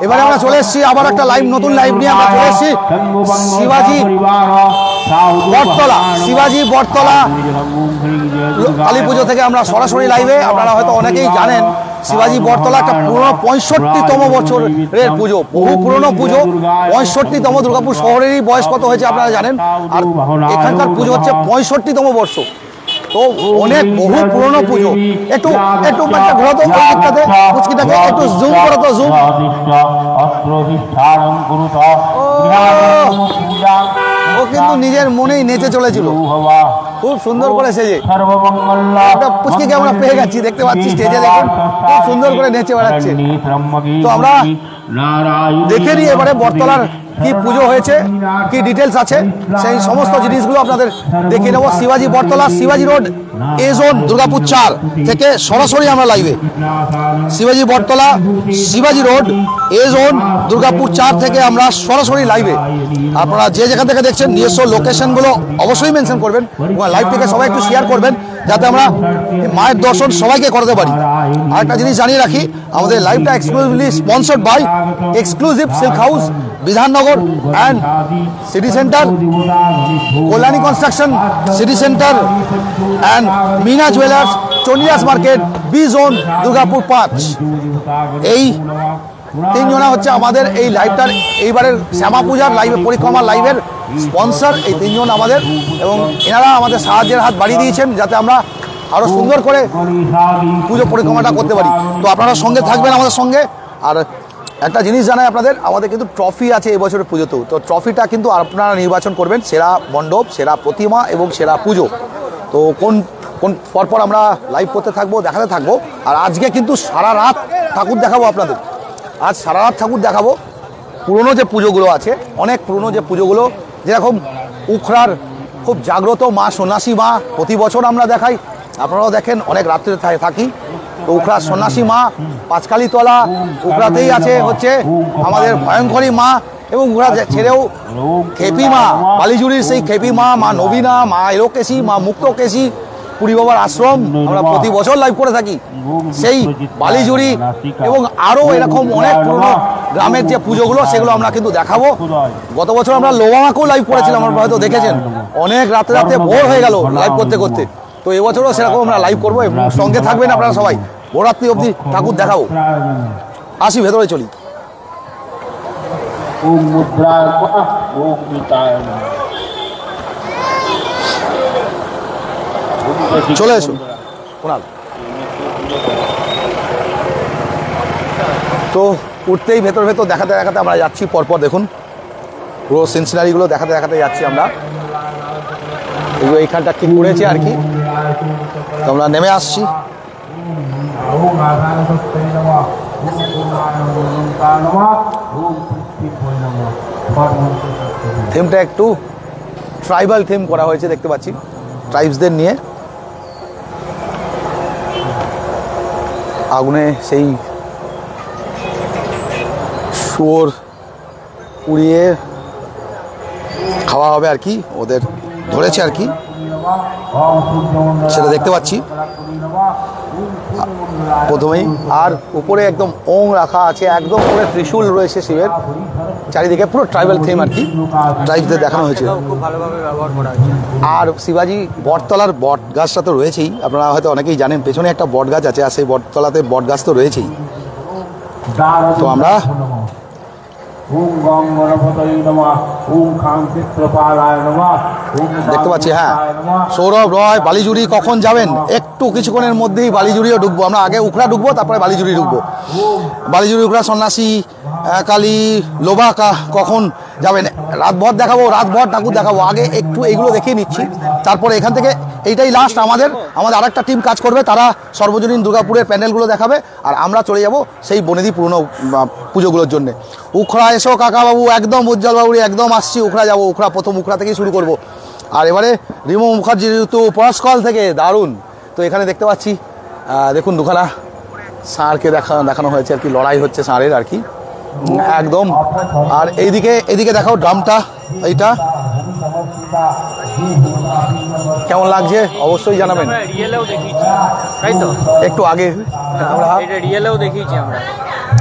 এবারে আমরা চলে এসেছি আবার একটা লাইভ, নতুন লাইভ নিয়ে আমরা চলে এসেছি শিবাজি বটতলা। শিবাজি বটতলা কালী পুজো থেকে আমরা সরাসরি লাইভে। আপনারা হয়তো অনেকেই জানেন শিবাজি বটতলা একটা পুরনো 65তম বছরের পুজো, বহু পুরনো পুজো। 65তম, দুর্গাপুর শহরেরই বয়স কত হয়েছে আপনারা জানেন। আর এখানকার পুজো হচ্ছে 65তম বর্ষ, তো অনেক বহু পুরনো পুজো। একটু একটু ঘোরা তো ওইটাতে পুচকিটাকে একটু জুম করো তো, জুম। ও কিন্তু নিজের মনেই নেচে চলেছিল, খুব সুন্দর করে সেজে। একটা পুচকিকে আমরা পেয়ে গেছি, দেখতে পাচ্ছি স্টেজে, দেখুন খুব সুন্দর করে নেচে বেড়াচ্ছে। তো আমরা দেখে নিই এবারে বটতলার কি পুজো হয়েছে, কি ডিটেলস আছে, সেই সমস্ত জিনিসগুলো আপনাদের দেখিয়ে নেবো। শিবাজি বটতলা, শিবাজি রোড, এ জোন, দুর্গাপুর 4 থেকে সরাসরি আমরা লাইভে। শিবাজি বটতলা, শিবাজি রোড, এ জোন, দুর্গাপুর 4 থেকে আমরা সরাসরি লাইভে। আপনারা যে যেখান থেকে দেখছেন নিজস্ব লোকেশনগুলো অবশ্যই মেনশন করবেন, লাইভটিকে সবাই একটু শেয়ার করবেন যাতে আমরা মায়ের দর্শন সবাইকে করতে পারি। আরেকটা জিনিস জানিয়ে রাখি, আমাদের লাইভটা exclusively sponsored by exclusive silk house, Bidhannagar and city centre, Kalyani construction, city centre and Meena jewellers, Chandidas market, B zone, Durgapur 5। এই তিনজনা হচ্ছে আমাদের এই লাইভটার এইবারের শ্যামা পূজার লাইভে, পরিক্রমার লাইভের স্পন্সর। এই তিনজন আমাদের, এবং এনারা আমাদের সাহায্যের হাত বাড়িয়ে দিয়েছেন যাতে আমরা আরও সুন্দর করে পুজো পরিক্রমাটা করতে পারি। তো আপনারা সঙ্গে থাকবেন আমাদের সঙ্গে। আর একটা জিনিস জানাই আপনাদের, আমাদের কিন্তু ট্রফি আছে এই বছরের পুজোতেও। তো ট্রফিটা কিন্তু আপনারা নির্বাচন করবেন, সেরা মণ্ডপ, সেরা প্রতিমা এবং সেরা পুজো। তো কোন পরপর আমরা লাইভ করতে থাকবো, দেখাতে থাকবো। আর আজকে কিন্তু সারা রাত ঠাকুর দেখাবো আপনাদের। আজ সারা রাত ঠাকুর দেখাবো। পুরনো যে পুজোগুলো আছে, অনেক পুরনো যে পুজোগুলো, যেরকম উখড়ার খুব জাগ্রত মা সন্ন্যাসী মা, প্রতি বছর আমরা দেখাই, আপনারাও দেখেন, অনেক রাত্রে থাকি। তো উখড়ার সন্ন্যাসী মা, পাঁচকালীতলা, উখড়াতেই আছে হচ্ছে আমাদের ভয়ঙ্করী মা, এবং উখড়া ছেড়েও খেপি মা, বালিজুড়ির সেই খেপি মা, মা নবীনা, মা এলোকেশী, মা মুক্তকেশী, পুরী বাবার আশ্রম আমরা প্রতি বছর লাইভ করে থাকি। সেই বালিজুড়ি এবং আরও এরকম অনেক পুরনো গ্রামের যে পুজোগুলো, সেগুলো আমরা কিন্তু দেখাবো। গত বছর আমরা লোবামাকেও লাইভ করেছিলাম, আপনারা হয়তো দেখেছেন। অনেক রাতে রাতে ভোর হয়ে গেল লাইভ করতে করতে। তো এবছরও সেরকম আমরা লাইভ করবো, এবং সঙ্গে থাকবেন আপনারা সবাই। ভোররাত্রি অবধি ঠাকুর দেখাবো। আসি, ভেতরে চলি। চলে এসো কুণাল। তো উঠতেই ভেতর দেখাতে দেখাতে আমরা যাচ্ছি পরপর। দেখুন পুরো সিনসিনারিগুলো দেখাতে দেখাতে যাচ্ছি আমরা। এগুলো এইখানটা কি করেছে আর কি, তো আমরা নেমে আসছি। থিমটা একটু ট্রাইবাল থিম করা হয়েছে, দেখতে পাচ্ছি, ট্রাইবসদের নিয়ে। আগুনে সেই শুয়োর পুড়িয়ে খাওয়া হবে আর কি, ওদের ধরেছে আর কি, সেটা দেখতে পাচ্ছি প্রথমেই। আর উপরে একদম ওং রাখা আছে, একদম পুরো ত্রিশূল রয়েছে শিবের চারিদিকে, পুরো ট্রাইবাল থিম আর কি, ট্রাইবসদের দেখানো হয়েছে। আর শিবাজি বটতলার বট গাছটা তো রয়েছেই, আপনারা হয়তো অনেকেই জানেন, পেছনে একটা বট গাছ আছে, আর সেই বটতলাতে বট গাছ তো রয়েছেই। তো আমরা দেখতে পাচ্ছি, হ্যাঁ, সৌরভ রয়, বালিজুড়ি কখন যাবেন? একটু কিছুক্ষণের মধ্যেই বালিজুড়িও ঢুকবো আমরা। আগে উখড়া ঢুকবো, তারপরে বালিজুড়ি ঢুকবো। বালিজুড়ি, উখড়া, সন্ন্যাসী, কালী, লোবা কখন যাবেন? রাতভর দেখাবো, রাতভর ঠাকুর দেখাবো। আগে একটু এইগুলো দেখিয়ে নিচ্ছি, তারপরে এখান থেকে এইটাই লাস্ট। আমাদের আরেকটা টিম কাজ করবে, তারা সর্বজনীন দুর্গাপুরের প্যান্ডেলগুলো দেখাবে, আর আমরা চলে যাব সেই বনেদি পুরনো পুজোগুলোর জন্য। উখড়া এসো কাকাবাবু, একদম উজ্জ্বলবাবুরি, একদম আসছি। উখড়া যাবো, উখড়া প্রথম উখড়া থেকেই শুরু করব। আর এবারে রিমু মুখার্জি ঋতু পরশকল থেকে, দারুণ। তো এখানে দেখতে পাচ্ছি, দেখুন দুখানা ষাঁড়কে দেখানো হয়েছে আর কি, লড়াই হচ্ছে ষাঁড়ের আর কি, একদম। আর এইদিকে দেখাও ড্রামটা, এইটা কেমন লাগছে অবশ্যই জানাবেন। রিয়েলেও দেখিয়েছি তাই তো, একটু আগে আমরা এটা রিয়েলেও দেখিয়েছি আমরা,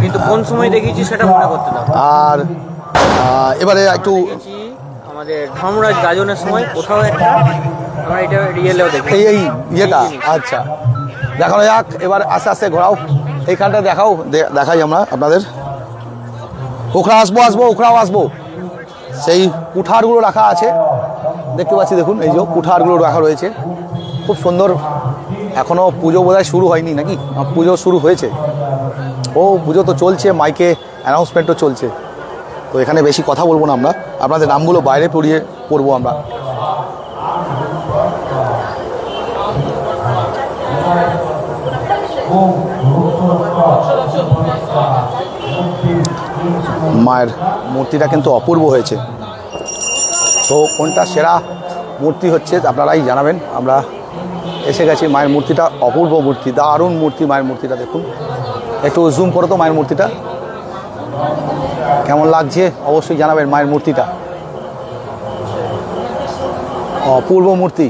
কিন্তু কোন সময় দেখিয়েছি সেটা মনে করতে দাও। আর এবারে একটু আমাদের ধর্মরাজ গাজনের সময় কোথাও একটা আমরা এটা রিয়েলেও দেখি, এই ইয়েটা। আচ্ছা, দেখানো যাক এবার আস্তে আস্তে ঘোরাও, এইখানটা দেখাও, দেখাই আমরা আপনাদের। ওখরা ওখরাও আসবো। সেই কুঠারগুলো রাখা আছে দেখতে পাচ্ছি, দেখুন এই যে কুঠারগুলো রাখা রয়েছে, খুব সুন্দর। এখনও পুজো বোধহয় শুরু হয়নি নাকি? পুজো শুরু হয়েছে? ও পুজো তো চলছে, মাইকে অ্যানাউন্সমেন্টও চলছে। তো এখানে বেশি কথা বলবো না আমরা, আপনাদের নামগুলো বাইরে পড়বো আমরা। মায়ের মূর্তিটা কিন্তু অপূর্ব হয়েছে। তো কোনটা সেরা মূর্তি হচ্ছে আপনারাই জানাবেন। আমরা এসে গেছি, মায়ের মূর্তিটা অপূর্ব মূর্তি, দারুণ মূর্তি। মায়ের মূর্তিটা দেখুন, একটু জুম করো তো মায়ের মূর্তিটা, কেমন লাগছে অবশ্যই জানাবেন। মায়ের মূর্তিটা অপূর্ব মূর্তি।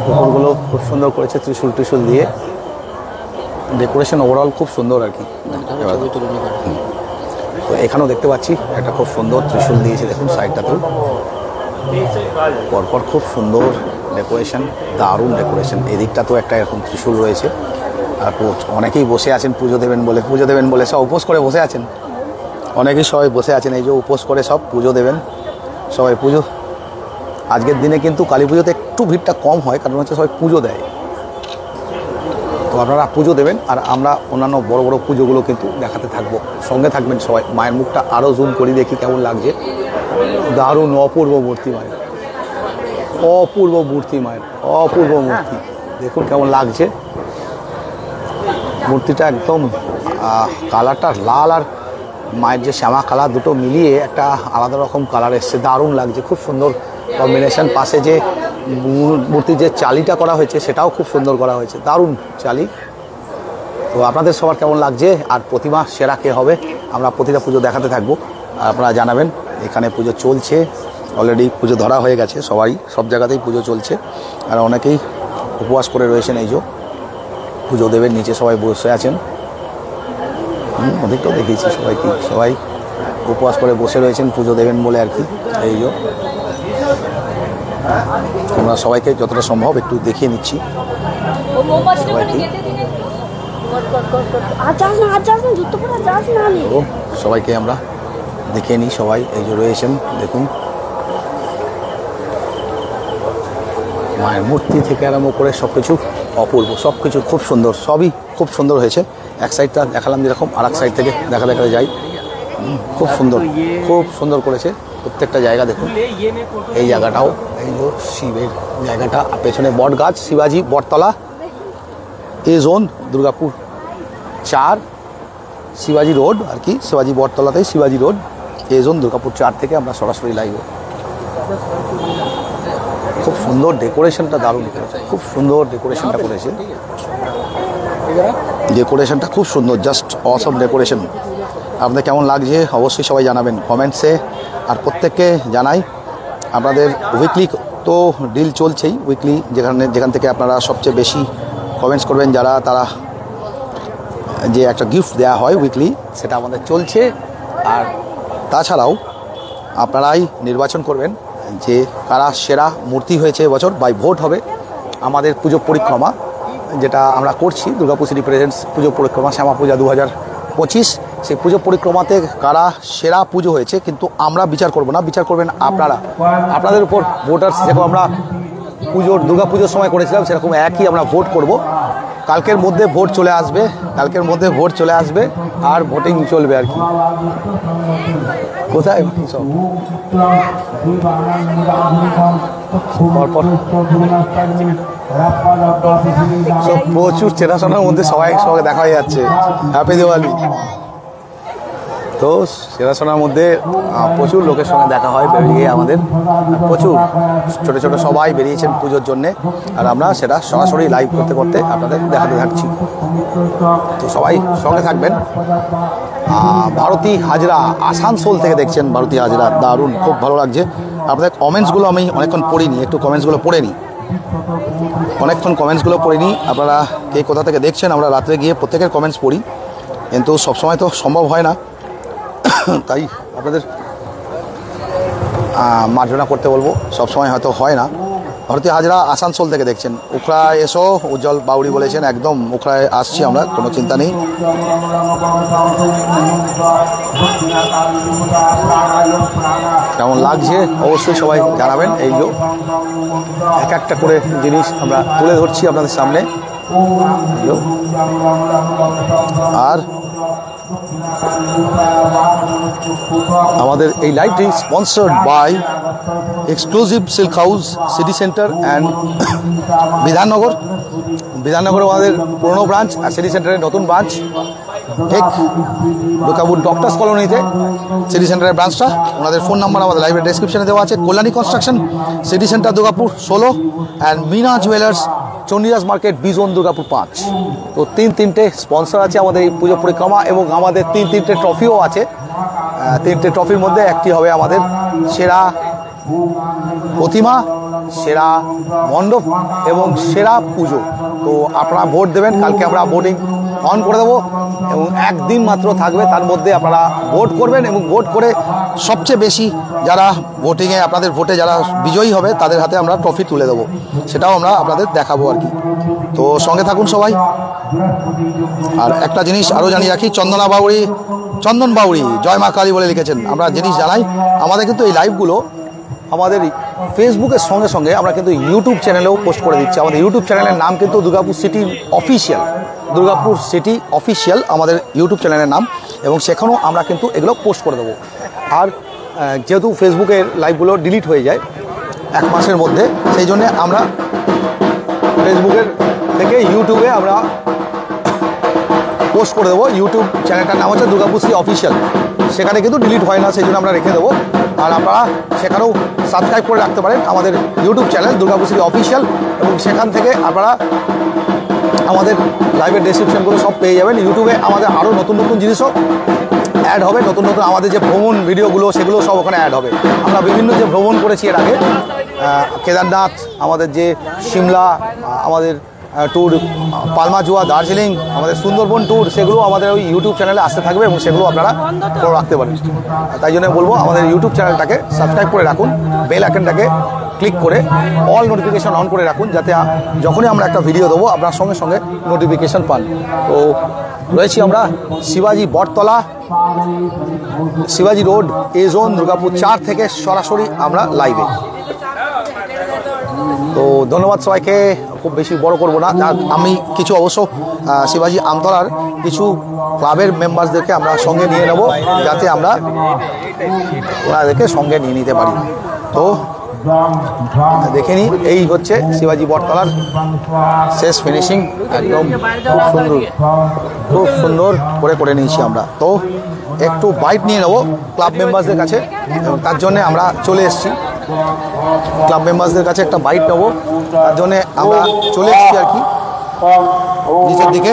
উপরগুলো খুব সুন্দর করেছে ত্রিশূল দিয়ে, ডেকোরেশন ওভারঅল খুব সুন্দর আর কি। তো এখানেও দেখতে পাচ্ছি একটা খুব সুন্দর ত্রিশূল দিয়েছে, দেখুন সাইডটাতেও পরপর খুব সুন্দর ডেকোরেশন, দারুণ ডেকোরেশন। এদিকটা তো একটা এরকম ত্রিশূল রয়েছে। আর অনেকেই বসে আছেন পুজো দেবেন বলে সব উপোস করে বসে আছেন, অনেকেই সবাই বসে আছেন এই যে উপোস করে সব পুজো দেবেন সবাই। পুজো আজকের দিনে কিন্তু কালী পুজোতে একটু ভিড়টা কম হয়, কারণ হচ্ছে সবাই পুজো দেয়। তো আপনারা পুজো দেবেন আর আমরা অন্যান্য বড় বড় পুজোগুলো কিন্তু দেখাতে থাকবো, সঙ্গে থাকবেন সবাই। মায়ের মুখটা আরও জুম করি, দেখি কেমন লাগছে। দারুণ অপূর্ব মূর্তি মায়ের, অপূর্ব মূর্তি মায়ের, অপূর্ব মূর্তি। দেখুন কেমন লাগছে মূর্তিটা, একদম কালারটা লাল আর মায়ের যে শ্যামা কালার, দুটো মিলিয়ে একটা আলাদা রকম কালার এসছে, দারুণ লাগছে, খুব সুন্দর কম্বিনেশন। পাশে যে মূর্তির যে চালিটা করা হয়েছে সেটাও খুব সুন্দর করা হয়েছে, দারুণ চালি। তো আপনাদের সবার কেমন লাগছে আর প্রতিমা সেরা কে হবে আমরা প্রতিটা পুজো দেখাতে থাকবো, আর আপনারা জানাবেন। এখানে পুজো চলছে অলরেডি, পুজো ধরা হয়ে গেছে, সবাই সব জায়গাতেই পুজো চলছে। আর অনেকেই উপবাস করে রয়েছেন, এই যে পুজো দেবেন, নিচে সবাই বসে আছেন। ওদিকটাও দেখিয়েছি সবাইকে, সবাই উপবাস করে বসে রয়েছেন পুজো দেবেন বলে আর কি। এই যে আমরা সবাইকে যতটা সম্ভব একটু দেখিয়ে নিচ্ছি সবাইকে আমরা দেখিয়ে নিই। সবাই এই যে রয়েছেন, দেখুন মায়ের মূর্তি থেকে আরম্ভ করে সব কিছু অপূর্ব, সব কিছু খুব সুন্দর, সবই খুব সুন্দর হয়েছে। এক সাইডটা দেখালাম যেরকম, আর এক সাইড থেকে দেখা যাই, খুব সুন্দর, খুব সুন্দর করেছে প্রত্যেকটা জায়গা। দেখুন এই জায়গাটাও, এই যে শিবের জায়গাটা, পেছনে বট গাছ, শিবাজি বটতলা, এ জোন দুর্গাপুর 4 শিবাজি রোড আর কি, শিবাজি বটতলাতেই শিবাজি রোড, এ জোন দুর্গাপুর 4 থেকে আমরা সরাসরি লাইভ। খুব সুন্দর ডেকোরেশনটা, দারুণ করেছে, খুব সুন্দর ডেকোরেশনটা করেছে, ডেকোরেশনটা খুব সুন্দর, জাস্ট অসম ডেকোরেশন। আপনাদের কেমন লাগছে অবশ্যই সবাই জানাবেন কমেন্টসে। আর প্রত্যেককে জানাই আপনাদের উইকলি তো ডিল চলছেই, উইকলি যেখান থেকে আপনারা সবচেয়ে বেশি কমেন্টস করবেন যারা, তারা যে একটা গিফট দেওয়া হয় উইকলি, সেটা আমাদের চলছে। আর তাছাড়াও আপনারাই নির্বাচন করবেন যে কারা সেরা মূর্তি হয়েছে এবছর, বাই ভোট হবে। আমাদের পুজো পরিক্রমা যেটা আমরা করছি, দুর্গাপুর সিটি প্রেজেন্টস পুজো পরিক্রমা শ্যামা পূজা 2025, সেই পুজো পরিক্রমাতে কারা সেরা পুজো হয়েছে কিন্তু আমরা বিচার করব না, বিচার করবেন আপনারা। আপনাদের উপর ভোটার্স, যেরকম আমরা দুর্গা পুজোর সময় করেছিলাম সেরকম একই আমরা ভোট করব। কালকের মধ্যে ভোট চলে আসবে, আর ভোটিং চলবে আর কি। কোথায় সব প্রচুর চেনাশোনার মধ্যে সবাই দেখা হয়ে যাচ্ছে। হ্যাপি দিওয়ালি। তো সেরাসোনার মধ্যে প্রচুর লোকের সঙ্গে দেখা হয়, বেরিয়ে আমাদের প্রচুর ছোটো ছোটো সবাই বেরিয়েছেন পুজোর জন্যে, আর আমরা সেটা সরাসরি লাইভ করতে করতে আপনাদের দেখাতে থাকছি। তো সবাই সঙ্গে থাকবেন। ভারতী হাজরা আসানসোল থেকে দেখছেন, ভারতী হাজরা দারুণ, খুব ভালো লাগছে। আপনাদের কমেন্টসগুলো আমি অনেকক্ষণ পড়িনি, একটু কমেন্টসগুলো পড়ে নিই, অনেকক্ষণ কমেন্টসগুলো পড়ে নিই। আপনারা কে কোথা থেকে দেখছেন, আমরা রাত্রে গিয়ে প্রত্যেকের কমেন্টস পড়ি, কিন্তু সবসময় তো সম্ভব হয় না, তাই আপনাদের মার্জনা করতে বলবো, সবসময় হয়তো হয় না। ভারতী হাজরা আসানসোল থেকে দেখছেন। উখড়ায় এসো, উজ্জ্বল বাউরি বলেছেন, একদম উখড়ায় আসছি আমরা, কোনো চিন্তা নেই। কেমন লাগছে অবশ্যই সবাই জানাবেন। এই যে এক একটা করে জিনিস আমরা তুলে ধরছি আপনাদের সামনে। আর আমাদের এই লাইভটি sponsored by exclusive silk house, city centre and Bidhannagar. বিধাননগরে আমাদের পুরনো ব্রাঞ্চ, আর সিটি সেন্টারের নতুন ব্রাঞ্চ ঠিক দুর্গাপুর ডক্টরস কলোনিতে সিটি সেন্টারের ব্রাঞ্চটা। ওনাদের ফোন নাম্বার আমাদের লাইভের ডেসক্রিপশনে দেওয়া আছে। Kalyani construction, city centre Durgapur 16, and Meena jewellers, Chandidas market, Bijan Durgapur 5। তো তিনটে স্পন্সর আছে আমাদের এই পুজো পরিক্রমা, এবং আমাদের তিনটে ট্রফিও আছে। তিনটে ট্রফির মধ্যে একটি হবে আমাদের সেরা প্রতিমা, সেরা মণ্ডপ এবং সেরা পুজো। তো আপনারা ভোট দেবেন, কালকে আমরা ভোটিং অন করে দেবো এবং একদিন মাত্র থাকবে, তার মধ্যে আপনারা ভোট করবেন এবং ভোট করে সবচেয়ে বেশি যারা ভোটিংয়ে আপনাদের ভোটে যারা বিজয়ী হবে তাদের হাতে আমরা ট্রফি তুলে দেবো, সেটাও আমরা আপনাদের দেখাবো আর কি। তো সঙ্গে থাকুন সবাই। আর একটা জিনিস আরও জানিয়ে রাখি, চন্দন বাউরি জয় মা কালী বলে লিখেছেন। আমরা জিনিস জানাই, আমাদের কিন্তু এই লাইভগুলো আমাদের ফেসবুকের সঙ্গে সঙ্গে আমরা কিন্তু ইউটিউব চ্যানেলেও পোস্ট করে দিচ্ছি। আমাদের ইউটিউব চ্যানেলের নাম কিন্তু Durgapur city official, Durgapur city official আমাদের ইউটিউব চ্যানেলের নাম, এবং সেখানেও আমরা কিন্তু এগুলো পোস্ট করে দেবো। আর যেহেতু ফেসবুকের লাইভগুলো ডিলিট হয়ে যায় 1 মাসের মধ্যে, সেই জন্যে আমরা ফেসবুকের থেকে ইউটিউবে আমরা পোস্ট করে দেবো। ইউটিউব চ্যানেলটার নাম হচ্ছে দুর্গাপুর সিটি অফিসিয়াল, সেখানে কিন্তু ডিলিট হয় না, সেই জন্য আমরা রেখে দেবো। আর আপনারা সেখানেও সাবস্ক্রাইব করে রাখতে পারেন আমাদের YouTube channel Durgapur city official, এবং সেখান থেকে আপনারা আমাদের লাইভের ডেসক্রিপশনগুলো সব পেয়ে যাবেন। ইউটিউবে আমাদের আরও নতুন নতুন জিনিসও অ্যাড হবে, নতুন নতুন আমাদের যে ভ্রমণ ভিডিওগুলো সেগুলো সব ওখানে অ্যাড হবে। আমরা বিভিন্ন যে ভ্রমণ করেছি এর আগে, কেদারনাথ, আমাদের যে সিমলা, আমাদের ট্যুর পালমাজুয়া, দার্জিলিং, আমাদের সুন্দরবন ট্যুর, সেগুলো আমাদের ওই ইউটিউব চ্যানেলে আসতে থাকবে এবং সেগুলো আপনারা করে রাখতে পারেন। তাই জন্য বলবো আমাদের ইউটিউব চ্যানেলটাকে সাবস্ক্রাইব করে রাখুন, বেল আইকনটাকে ক্লিক করে অল নোটিফিকেশন অন করে রাখুন, যাতে যখনই আমরা একটা ভিডিও দেবো আপনার সঙ্গে সঙ্গে নোটিফিকেশন পান। তো রয়েছি আমরা শিবাজি বটতলা, শিবাজি রোড, এ জোন, দুর্গাপুর 4 থেকে সরাসরি আমরা লাইভে। তো ধন্যবাদ সবাইকে, খুব বেশি বড় করব না। আমি কিছু অবশ্য শিবাজি আমতলার কিছু ক্লাবের মেম্বারসদেরকে আমরা সঙ্গে নিয়ে নেব, যাতে আমরা ওনাদেরকে সঙ্গে নিয়ে নিতে পারি। তো দেখে নিই, এই হচ্ছে শিবাজি বটতলার শেষ ফিনিশিং, একদম সুন্দর, খুব সুন্দর করে নিয়েছি আমরা। তো একটু বাইট নিয়ে নেব ক্লাব মেম্বারসদের কাছে, এবং তার জন্যে আমরা চলে এসেছি ক্লাব মেম্বারসদের কাছে একটা বাইট নেবো, তার জন্যে আমরা চলে এসেছি আর কি নিচের দিকে।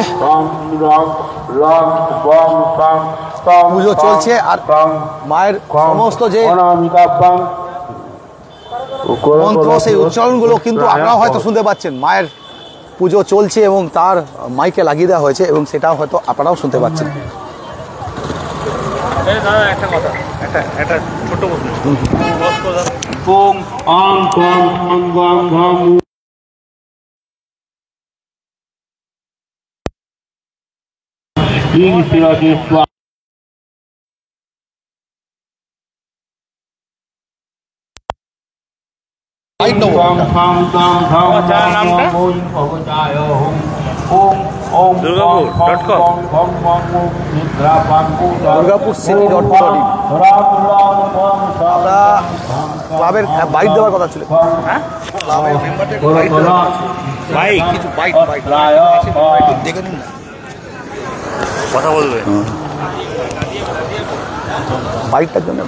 পুজো চলছে, আর মায়ের সমস্ত যে মন্ত্র, সেই উচ্চারণগুলো কিন্তু আপনারাও হয়তো শুনতে পাচ্ছেন। মায়ের পুজো চলছে এবং তার মাইকে লাগিয়ে দেওয়া হয়েছে, এবং সেটাও হয়তো আপনারাও শুনতে পাচ্ছেন। একটা কথা, একটা ছোট প্রশ্ন, দুর্গাপুর city.in আমরা ক্লাবের বাইট দেওয়ার কথা ছিল। হ্যাঁ, ক্লাবের বাইক কিছু বাইট দেখে নিন না, কথা বলবে। বাইকটার জন্য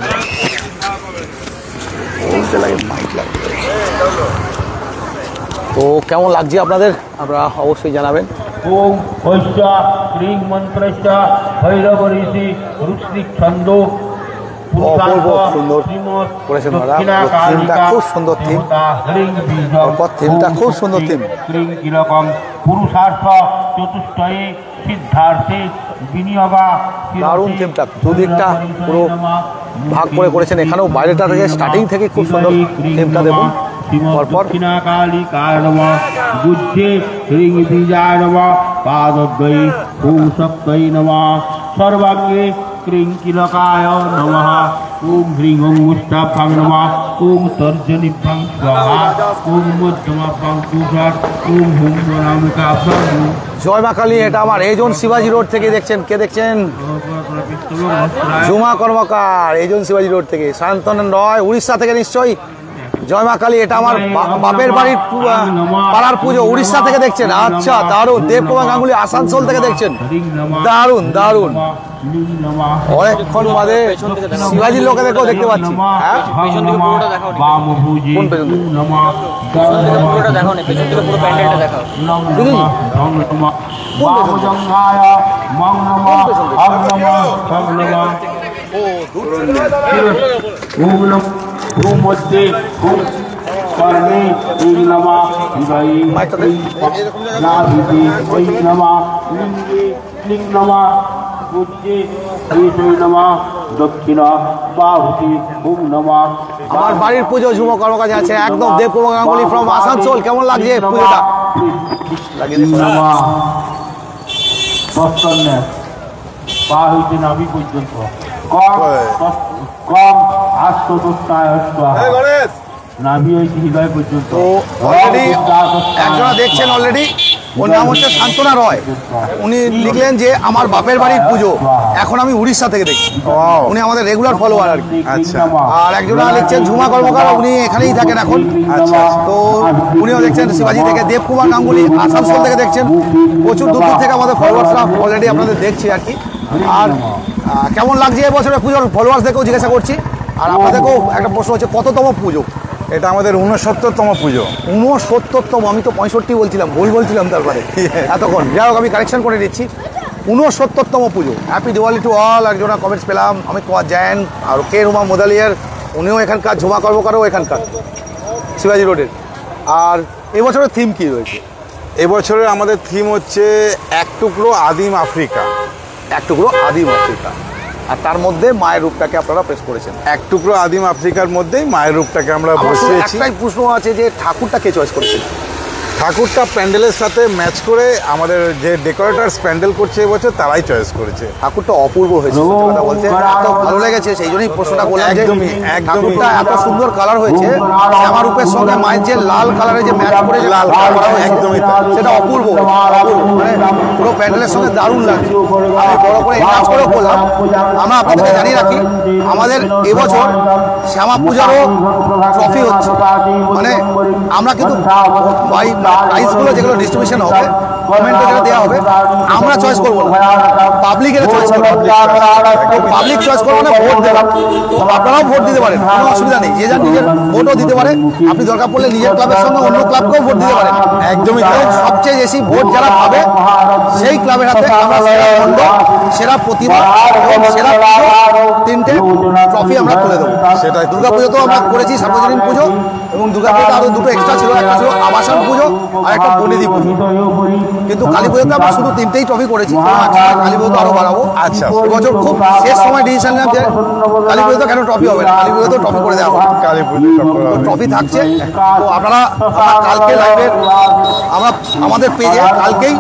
বলতে লাগে বাইক লাগে। তো কেমন লাগছে আপনাদের আপনারা অবশ্যই জানাবেন। ওম ঐশা ক্রিং মন্ত্রস্যা ভৈরব ঋষি ঋষিক ছন্দ অপূর্ব সুন্দর করেছেন ওরা। থিমটা খুব সুন্দর থিম, থিমটা খুব সুন্দর থিম। ক্রিং কিরকম পুরুষার্থ চতুষ্টয়ে সিদ্ধার্থে বিনিয়োগা দারুণ থিমটা, দুদিকটা পুরো ভাগ করে করেছেন। এখানেও বাইরেটা থেকে স্টার্টিং থেকে খুব সুন্দর থিমটা দেখুন। পরপর কালিকায় নমঃ বুদ্ধে হ্রিং বীজায় নমঃ পাদদ্বয়ে ওম শক্তয়ে নমঃ সর্বাঙ্গে ক্রিং কিলকায় নমঃ ওম হ্রিং ওম মুষ্টাভ্যাং নমঃ ওম তর্জনিভ্যাং স্বাহা ওম মধ্যমাভ্যাং তুষার ওম হুম নামিকাভ্যাং। জয় মা কালী। এটা আমার এজন শিবাজি রোড থেকে দেখছেন। কে দেখছেন? ঝুমা কর্মকার, এজন শিবাজি রোড থেকে। শান্তনু রয় উড়িষ্যা থেকে নিশ্চয়ই। জয় মা কালী। এটা আমার বাপের বাড়ির পাড়ার পুজো, উড়িষ্যা থেকে দেখছেন। আচ্ছা দারুণ। দেবকুমার গাঙ্গুলি আসানসোল থেকে দেখছেন। দারুণ দারুণ। অনেকক্ষণ বাদে শিবাজির লোকেদেরকেও দেখতে পাচ্ছি। হ্যাঁ পেছন থেকে পুরোটা দেখাও নি। কোন পেছন থেকে? পুরোটা দেখাও নি, পেছন থেকে পুরো প্যান্ডেলটা দেখাও। দক্ষিণা বাহুতি ওম নমঃ। আমার বাড়ির পুজো ঝুমা কর্মকার আছে একদম দেবকুমার গাঙ্গুলি ফ্রম আসানসোল। কেমন লাগছে পুজোটা? পা হইতে নাভি পর্যন্ত কম কম আস্তদস্তায় নাভি হইতে হৃদয় পর্যন্ত। তো অলরেডি একজনা দেখছেন অলরেডি, ওর নাম হচ্ছে শান্তনা রয়। উনি লিখলেন যে আমার বাপের বাড়ির পুজো, এখন আমি উড়িষ্যা থেকে দেখছি। উনি আমাদের রেগুলার ফলোয়ার আর কি। আচ্ছা। আর একজনা লিখছেন ঝুমা কর্মকার, উনি এখানেই থাকেন এখন। আচ্ছা। তো উনিও দেখছেন শিবাজি থেকে। দেবকুমার গাঙ্গুলি আসানসোল থেকে দেখছেন। প্রচুর দূর দূর থেকে আমাদের ফলোয়ার্সরা অলরেডি আপনাদের দেখছি আর কি। আর কেমন লাগছে এবছরের পুজোর ফলোয়ার্সদেরকেও জিজ্ঞাসা করছি। আর আপনাদেরকেও একটা প্রশ্ন হচ্ছে কততম পুজো? এটা আমাদের 69তম পুজো। 69তম। আমি তো 65 বলছিলাম, ভুল বলছিলাম তারপরে এতক্ষণ। যাই হোক আমি কারেকশন করে দিচ্ছি, 69তম puja. Happy Diwali to all. একজনা কমেন্টস পেলাম, অমিত কুমার জৈন আর কে রুমা মোদালিয়ার, উনিও এখানকার। ঝুমা কর্মকারও এখানকার শিবাজি রোডের। আর এবছরের থিম কি রয়েছে? এবছরের আমাদের থিম হচ্ছে এক টুকরো আদিম আফ্রিকা। এক টুকরো আদিম আফ্রিকা। আর তার মধ্যে মায়ের রূপটাকে আপনারা প্রেস করেছেন। এক টুকরো আদিম আফ্রিকার মধ্যেই মায়ের রূপটাকে আমরা বসিয়েছি। একটাই প্রশ্ন আছে যে ঠাকুরটা কে চয়েস করেছেন? ঠাকুরটা প্যান্ডেলের সাথে ম্যাচ করে আমাদের যে ডেকোরেটার্স প্যান্ডেল করছে এবছর তারাই চয়েস করেছে। ঠাকুরটা অপূর্ব হয়েছে, সত্যি কথা বলতে এত ভালো লেগেছে, সেই জন্যই প্রশ্নটা করলাম যে ঠাকুরটা এত সুন্দর কালার হয়েছে। শ্যামা রূপের সঙ্গে মায়ের যে লাল কালারের যে ম্যাচ করে লাল কালার একদমই সেটা অপূর্ব মানে পুরো প্যান্ডেলের সঙ্গে দারুণ লাগছে। আমি বড় করে ইনভাইট করেও করলাম। আমরা আপনাদেরকে জানিয়ে রাখি আমাদের এবছর শ্যামা পূজারও ট্রফি হচ্ছে। মানে আমরা কিন্তু প্রাইজগুলো যেগুলো ডিস্ট্রিবিউশন হবে, কমেন্টে যেটা দেওয়া হবে, আমরা চয়েস করবো না, পাবলিকের চয়েস করবো। পাবলিক চয়েস করবো না, ভোট দেবো। তো আপনারাও ভোট দিতে পারেন, কোনো অসুবিধা নেই। যে যার নিজের ভোটও দিতে পারে। আপনি দরকার পড়লে নিজের ক্লাবের সঙ্গে অন্য ক্লাবকেও ভোট দিতে পারেন। একদমই সবচেয়ে বেশি ভোট যারা পাবে সেই ক্লাবের হাতে আমরা সেরা খণ্ড, সেরা প্রতিমা এবং সেরা তিনটে ট্রফি আমরা তুলে দেবো। সেটাই দুর্গাপুজোতেও আমরা করেছি, সার্বজনীন পুজো, এবং দুর্গাপুজোতে আরও দুটো এক্সট্রা ছিল। একটা ছিল আবাসন পুজো আর একটা বনেদি পুজো। কিন্তু কালী পুজোতে আমরা শুধু তিনটেই ট্রফি করেছি। কালী পুজো আরো বাড়াবো। আচ্ছা, এবছর খুব শেষ সময় ডিসিশন নিলাম যে কালী পুজোতে কেন ট্রফি হবে না, কালী পুজোতেও ট্রফি করে দেওয়া হবে। কালী পুজো ট্রফি থাকছে। তো আপনারা কালকে লাইভের আমাদের পেজে কালকেই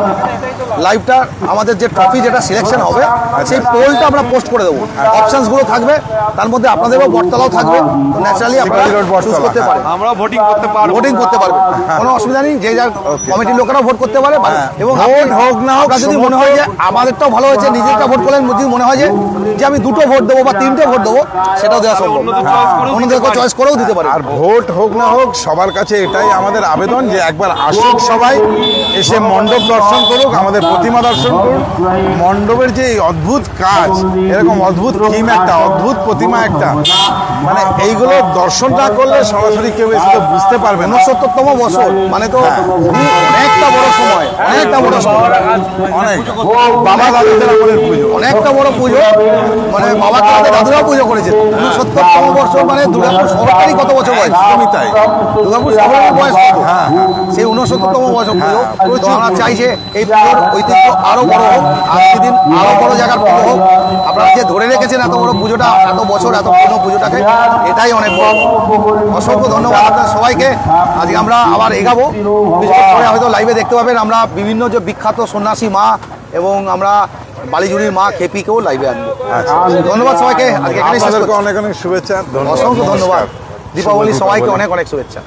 লাইভটা আমাদের যে ট্রফি যেটা সিলেকশন হবে সেই পোলটা আমরা পোস্ট করে দেবো। অপশানসগুলো থাকবে, তার মধ্যে আপনাদেরও বটতলাও থাকবে, তো ন্যাচারালি আপনারা শিকারি রোড বটতলা, চুজ করতে পারেন, আমরা ভোটিং করতে পারবো। ভোটিং করতে পারবেন, কোনো অসুবিধা নেই। যে যার কমিটির লোকেরাও ভোট করতে পারে, এবং ভোট হোক না হোক, আপনার যদি মনে হয় যে আমাদেরটাও ভালো হয়েছে, নিজেরটা ভোট করলেন, যদি মনে হয় যে আমি 2টো ভোট দেবো বা 3টে ভোট দেবো, সেটাও দেওয়া সম্ভব। অন্যদেরকে চয়েস করেও দিতে পারে। আর ভোট হোক না হোক, সবার কাছে এটাই আমাদের আবেদন যে একবার আসুক সবাই, এসে মণ্ডপ দর্শন করুক, আমাদের প্রতিমা দর্শন করুক। মণ্ডপের যে এই অদ্ভুত কাজ, এরকম অদ্ভুত থিম একটা, অদ্ভুত প্রতিমা একটা, মানে এইগুলো দর্শন না করলে সরাসরি কেউ এসে তো বুঝতে পারবে না। 69তম বছর মানে তো অনেকটা বড় সময়, অনেকটা বড় সময়, অনেক বাবা দাদুদের আমলের পুজো, অনেকটা বড় পুজো। মানে বাবা দাদুরাও পুজো করেছেন। 69তম বছর মানে দুর্গাপুর শহরটারই কত বছর বয়স? একদমই তাই। দুর্গাপুর শহরের বয়স কত? সেই 69তম বছর পুজো। তো আমরা চাই যে এই পুজোর ঐতিহ্য আরো বড় হোক, আজকের দিন আরো বড় জায়গার পুজো হোক। আপনারা যে ধরে রেখেছেন এত বড় পুজোটা, এত বছর, এত পুরনো পুজোটাকে, এটাই অনেক বড়। অসংখ্য ধন্যবাদ আপনার সবাইকে। আজকে আমরা আবার এগাবো, কিছুক্ষণ পরে হয়তো লাইভে দেখতে পাবেন আমরা বিভিন্ন যে বিখ্যাত সন্ন্যাসী মা এবং আমরা বালিজুড়ির মা খেপিকেও লাইভে আনবো। ধন্যবাদ সবাইকে, আজকে এখানে শেষ করছি। আপনাদেরকে অনেক অনেক শুভেচ্ছা, ধন্যবাদ, অসংখ্য ধন্যবাদ। নমস্কার। দীপাবলি সবাইকে অনেক অনেক শুভেচ্ছা।